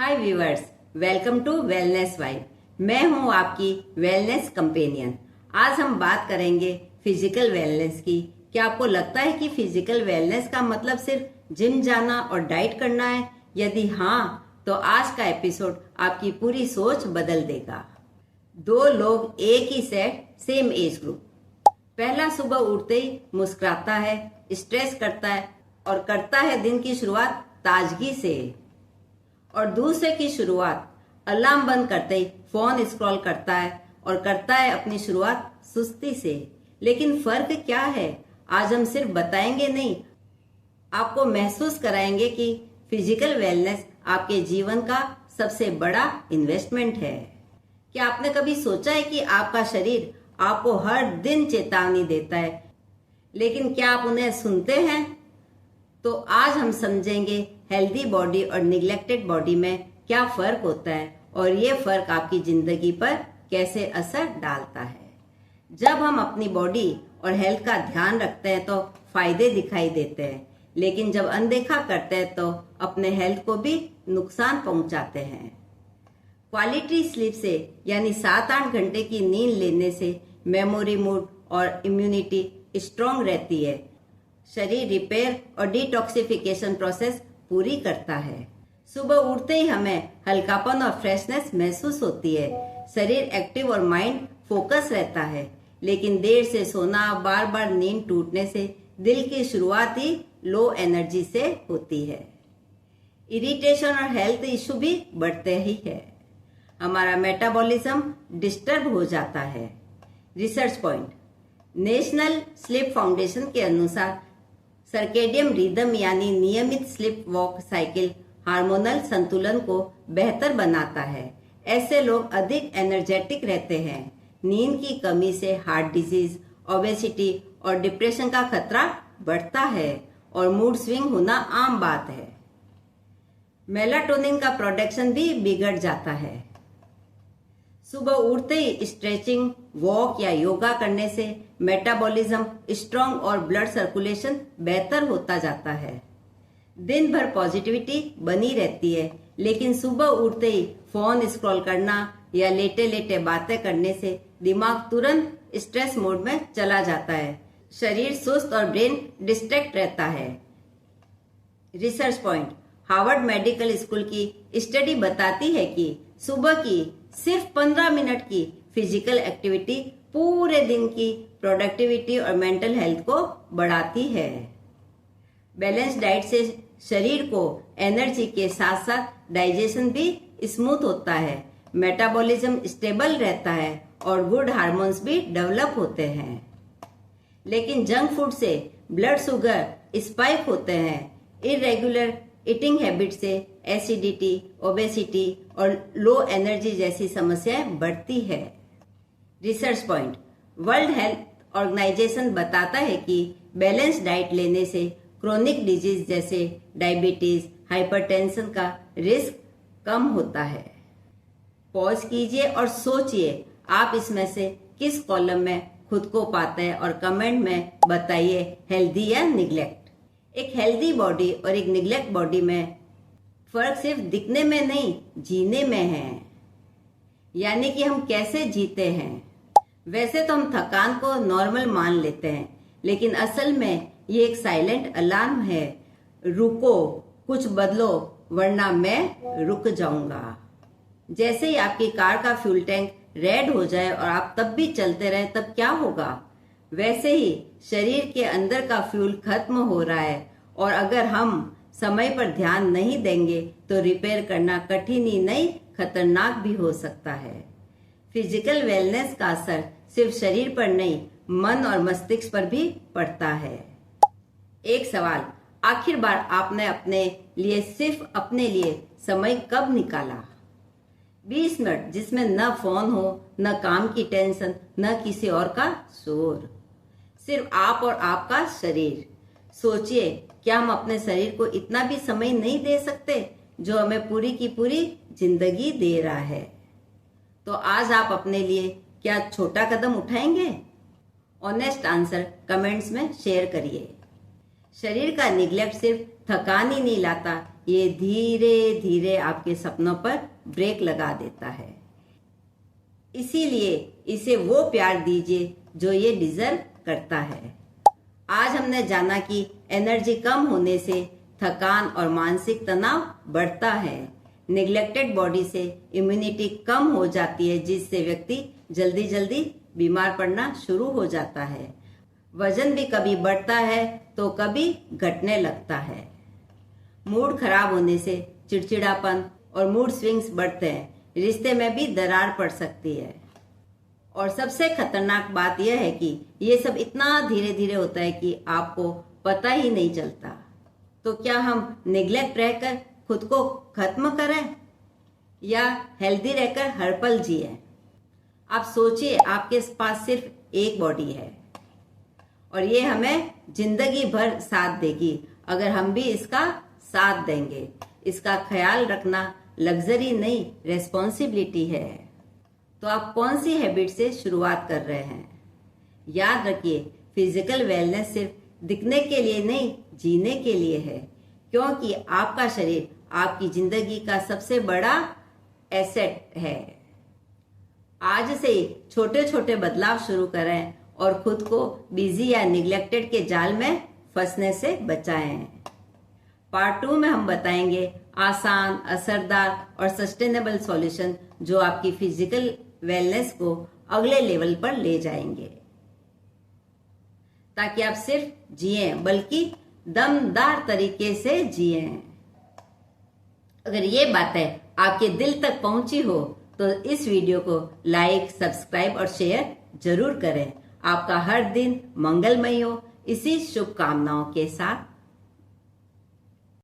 Hi viewers, welcome to wellness vibe. मैं हूं आपकी वेलनेस कंपेनियन। आज हम बात करेंगे फिजिकल वेलनेस की। क्या आपको लगता है कि फिजिकल वेलनेस का मतलब सिर्फ जिम जाना और डाइट करना है? यदि हाँ, तो आज का एपिसोड आपकी पूरी सोच बदल देगा। दो लोग एक ही सेट, सेम एज ग्रुप। पहला सुबह उठते ही मुस्कुराता है, स्ट्रेच करता है और करता है दिन की शुरुआत ताजगी से। और दूसरे की शुरुआत अलार्म बंद करते ही फोन स्क्रॉल करता है और करता है अपनी शुरुआत सुस्ती से। लेकिन फर्क क्या है? आज हम सिर्फ बताएंगे नहीं, आपको महसूस कराएंगे कि फिजिकल वेलनेस आपके जीवन का सबसे बड़ा इन्वेस्टमेंट है। क्या आपने कभी सोचा है कि आपका शरीर आपको हर दिन चेतावनी देता है, लेकिन क्या आप उन्हें सुनते हैं? तो आज हम समझेंगे हेल्दी बॉडी और निग्लेक्टेड बॉडी में क्या फर्क होता है और ये फर्क आपकी जिंदगी पर कैसे असर डालता है। जब हम अपनी बॉडी और हेल्थ का ध्यान रखते हैं तो फायदे दिखाई देते हैं, लेकिन जब अनदेखा करते हैं तो अपने हेल्थ को भी नुकसान पहुंचाते हैं। क्वालिटी स्लीप से यानी 7-8 घंटे की नींद लेने से मेमोरी, मूड और इम्यूनिटी स्ट्रांग रहती है। शरीर रिपेयर और डिटॉक्सिफिकेशन प्रोसेस पूरी करता है। सुबह उठते ही हमें हल्कापन और फ्रेशनेस महसूस होती है। शरीर एक्टिव और माइंड फोकस रहता है। लेकिन देर से सोना, बार बार नींद टूटने से दिल की शुरुआत ही लो एनर्जी से होती है। इरिटेशन और हेल्थ इशू भी बढ़ते ही है। हमारा मेटाबॉलिज्म डिस्टर्ब हो जाता है। Research point, national sleep foundation के अनुसार सर्केडियम रिदम यानी नियमित स्लीप वॉक साइकिल हार्मोनल संतुलन को बेहतर बनाता है। ऐसे लोग अधिक एनर्जेटिक रहते हैं। नींद की कमी से हार्ट डिजीज, ओबेसिटी और डिप्रेशन का खतरा बढ़ता है और मूड स्विंग होना आम बात है। मेलाटोनिन का प्रोडक्शन भी बिगड़ जाता है। सुबह उठते ही स्ट्रेचिंग, वॉक या योगा करने से मेटाबॉलिज्म स्ट्रांग और ब्लड सर्कुलेशन बेहतर होता जाता है। दिन भर पॉजिटिविटी बनी रहती है, लेकिन सुबह उठते ही फोन स्क्रॉल करना या लेटे लेटे बातें करने से दिमाग तुरंत स्ट्रेस मोड में चला जाता है। शरीर सुस्त और ब्रेन डिस्ट्रैक्ट रहता है। Research point, Harvard medical school की स्टडी बताती है कि सुबह की सिर्फ 15 मिनट की फिजिकल एक्टिविटी पूरे दिन की प्रोडक्टिविटी और मेंटल हेल्थ को बढ़ाती है। बैलेंस डाइट से शरीर को एनर्जी के साथ साथ डाइजेशन भी स्मूथ होता है, मेटाबॉलिज्म स्टेबल रहता है और गुड हार्मोन्स भी डेवलप होते हैं। लेकिन जंक फूड से ब्लड शुगर स्पाइक होते हैं। इरेगुलर ईटिंग हैबिट से एसिडिटी, ओबेसिटी और लो एनर्जी जैसी समस्याएं बढ़ती है। Research point, world health organisation बताता है कि बैलेंस डाइट लेने से क्रोनिक डिजीज जैसे डायबिटीज, हाइपरटेंशन का रिस्क कम होता है। पॉज कीजिए और सोचिए, आप इसमें से किस कॉलम में खुद को पाते हैं और कमेंट में बताइए, हेल्दी या निग्लेक्ट। एक हेल्दी बॉडी और एक निग्लेक्ट बॉडी में फर्क सिर्फ दिखने में नहीं, जीने में है। यानी कि हम कैसे जीते हैं। वैसे तो हम थकान को नॉर्मल मान लेते हैं, लेकिन असल में ये एक साइलेंट अलार्म है। रुको, कुछ बदलो, वरना मैं रुक जाऊंगा। जैसे ही आपकी कार का फ्यूल टैंक रेड हो जाए और आप तब भी चलते रहे, तब क्या होगा? वैसे ही शरीर के अंदर का फ्यूल खत्म हो रहा है और अगर हम समय पर ध्यान नहीं देंगे तो रिपेयर करना कठिन ही नहीं, खतरनाक भी हो सकता है। फिजिकल वेलनेस का असर सिर्फ शरीर पर नहीं, मन और मस्तिष्क पर भी पड़ता है। एक सवाल, आखिर बार आपने अपने लिए, सिर्फ अपने लिए समय कब निकाला? 20 मिनट, जिसमें न फोन हो, न काम की टेंशन, न किसी और का शोर, सिर्फ आप और आपका शरीर। सोचिए, क्या हम अपने शरीर को इतना भी समय नहीं दे सकते जो हमें पूरी की पूरी जिंदगी दे रहा है? तो आज आप अपने लिए क्या छोटा कदम उठाएंगे? ऑनेस्ट आंसर कमेंट्स में शेयर करिए। शरीर का निग्लेक्ट सिर्फ थकान ही नहीं लाता, ये धीरे धीरे आपके सपनों पर ब्रेक लगा देता है। इसीलिए इसे वो प्यार दीजिए जो ये डिजर्व करता है। आज हमने जाना कि एनर्जी कम होने से थकान और मानसिक तनाव बढ़ता है। निग्लेक्टेड बॉडी से इम्यूनिटी कम हो जाती है, जिससे व्यक्ति जल्दी जल्दी बीमार पड़ना शुरू हो जाता है। वजन भी कभी बढ़ता है तो कभी घटने लगता है। मूड खराब होने से चिड़चिड़ापन और मूड स्विंग्स बढ़ते हैं। रिश्ते में भी दरार पड़ सकती है। और सबसे खतरनाक बात यह है कि ये सब इतना धीरे धीरे होता है कि आपको पता ही नहीं चलता। तो क्या हम निग्लेक्ट रहकर खुद को खत्म करें या हेल्दी रहकर हर पल जिए? आप सोचिए, आपके पास सिर्फ एक बॉडी है और ये हमें जिंदगी भर साथ देगी अगर हम भी इसका साथ देंगे। इसका ख्याल रखना लग्जरी नहीं, रेस्पॉन्सिबिलिटी है। तो आप कौन सी हैबिट से शुरुआत कर रहे हैं? याद रखिए, फिजिकल वेलनेस सिर्फ दिखने के लिए नहीं, जीने के लिए है, क्योंकि आपका शरीर आपकी जिंदगी का सबसे बड़ा एसेट है। आज से ही छोटे छोटे बदलाव शुरू करें और खुद को बिजी या निग्लेक्टेड के जाल में फंसने से बचाएं। पार्ट 2 में हम बताएंगे आसान, असरदार और सस्टेनेबल सॉल्यूशन जो आपकी फिजिकल वेलनेस को अगले लेवल पर ले जाएंगे, ताकि आप सिर्फ जिए बल्कि दमदार तरीके से जिए। अगर ये बातें आपके दिल तक पहुंची हो तो इस वीडियो को लाइक, सब्सक्राइब और शेयर जरूर करें। आपका हर दिन मंगलमय हो, इसी शुभकामनाओं के साथ